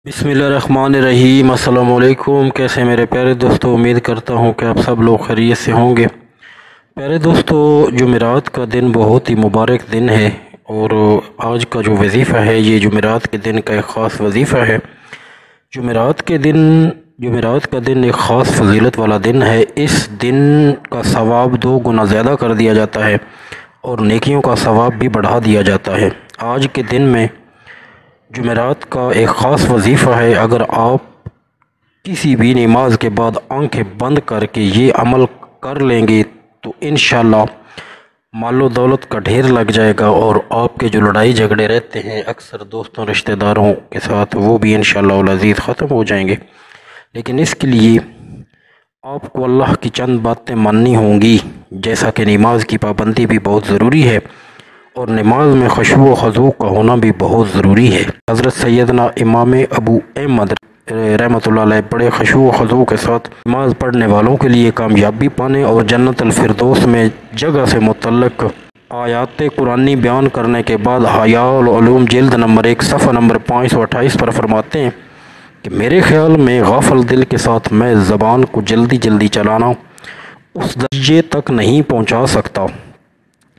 बिस्मिल्लाहिर्रहमानिर्रहीम। अस्सलाम वालेकुम। कैसे मेरे प्यारे दोस्तों, उम्मीद करता हूँ कि आप सब लोग खैरियत से होंगे। प्यारे दोस्तों, जुमेरात का दिन बहुत ही मुबारक दिन है और आज का जो वजीफ़ा है ये जुमेरात के दिन का एक ख़ास वजीफ़ा है। जुमेरात का दिन एक ख़ास फजीलत वाला दिन है। इस दिन का सवाब 2 गुना ज़्यादा कर दिया जाता है और नेकियों का सवाब भी बढ़ा दिया जाता है। आज के दिन में जुमेरात का एक ख़ास वजीफ़ा है। अगर आप किसी भी नमाज के बाद आंखें बंद करके ये अमल कर लेंगे तो इंशाअल्लाह मालो दौलत का ढेर लग जाएगा और आपके जो लड़ाई झगड़े रहते हैं अक्सर दोस्तों रिश्तेदारों के साथ, वो भी इंशाअल्लाह अज़ीज़ ख़त्म हो जाएंगे। लेकिन इसके लिए आपको अल्लाह की चंद बातें माननी होंगी, जैसा कि नमाज की पाबंदी भी बहुत ज़रूरी है और नमाज में खुशू व ख़ुज़ू का होना भी बहुत ज़रूरी है। हज़रत सैयदना इमाम अबू अहमद रहमतुल्लाह अलैह बड़े खुशू व ख़ुज़ू के साथ नमाज पढ़ने वालों के लिए कामयाबी पाने और जन्नतुल फिरदौस में जगह से मुतल्लिक़ आयात कुरानी बयान करने के बाद हयाउल उलूम जिल्द नंबर 1 सफ़ा नंबर 528 पर फरमाते हैं कि मेरे ख़्याल में गाफिल दिल के साथ मैं ज़बान को जल्दी जल्दी चलाना उस दर्जे तक नहीं पहुँचा सकता।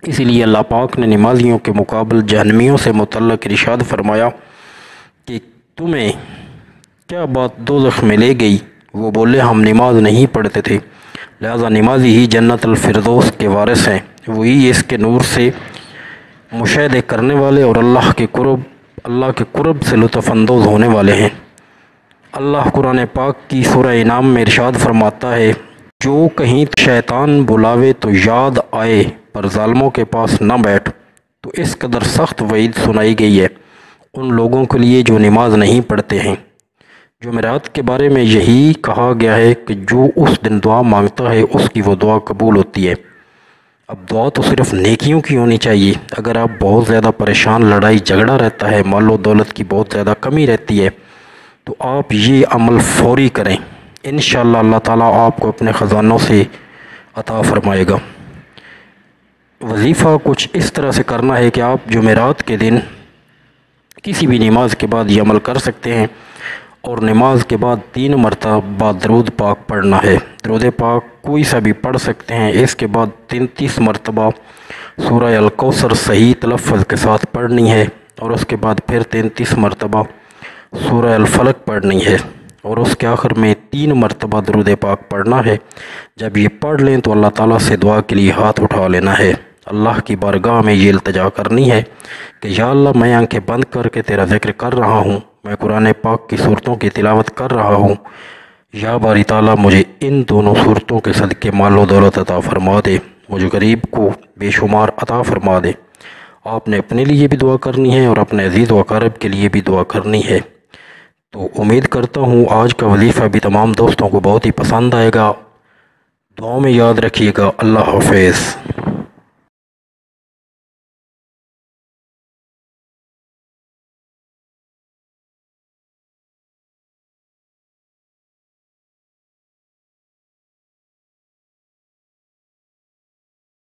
इसीलिए अल्लाह पाक ने नमाजियों के मुकाबले जहन्नमियों से मुतल्लिक़ इरशाद फरमाया कि तुम्हें क्या बात दोज़ख में ले गई। वो बोले हम नमाज नहीं पढ़ते थे, लिहाजा नमाजी ही जन्नतुल फिरदौस के वारिस हैं। वही इसके नूर से मुशाहिदे करने वाले और अल्लाह के कुर्ब से लुत्फ़अंदोज़ होने वाले हैं। अल्लाह कुरान पाक की सूरह इनाम में इरशाद फरमाता है, जो कहीं शैतान बुलावे तो याद आए पर ज़ालिमों के पास न बैठ। तो इस कदर सख्त वईद सुनाई गई है उन लोगों के लिए जो नमाज नहीं पढ़ते हैं। जुमेरात के बारे में यही कहा गया है कि जो उस दिन दुआ मांगता है उसकी वो दुआ कबूल होती है। अब दुआ तो सिर्फ नेकियों की होनी चाहिए। अगर आप बहुत ज़्यादा परेशान, लड़ाई झगड़ा रहता है, मालो दौलत की बहुत ज़्यादा कमी रहती है, तो आप ये अमल फौरी करें। इंशाअल्लाह अल्लाह ताला आपको अपने ख़जानों से अता फ़रमाएगा। वजीफ़ा कुछ इस तरह से करना है कि आप जुमेरात के दिन किसी भी नमाज के बाद ये अमल कर सकते हैं और नमाज के बाद 3 मरतबा दरूद पाक पढ़ना है। दरूद पाक कोई सा भी पढ़ सकते हैं। इसके बाद 33 मरतबा सूरह अल कौसर सही तलफ़्फ़ुज़ के साथ पढ़नी है और उसके बाद फिर 33 मरतबा सूरह अल फलक पढ़नी है और उसके आखिर में 3 मरतबा दरूद पाक पढ़ना है। जब ये पढ़ लें तो अल्लाह ताला से दुआ के लिए हाथ उठा लेना है। अल्लाह की बारगाह में ये इल्तिजा करनी है कि या अल्लाह, मैं आंखें बंद करके तेरा ज़िक्र कर रहा हूँ, मैं कुरान पाक की सूरतों की तिलावत कर रहा हूँ। या बारी ताला मुझे इन दोनों सूरतों के सदक़े मालो दौलत अता फ़रमा दे, मुझे गरीब को बेशुमार अता फ़रमा दे। आपने अपने लिए भी दुआ करनी है और अपने अज़ीज़ व अक़ारिब के लिए भी दुआ करनी है। तो उम्मीद करता हूँ आज का वजीफ़ा भी तमाम दोस्तों को बहुत ही पसंद आएगा। दुआ में याद रखिएगा। अल्लाह हाफ़िज़।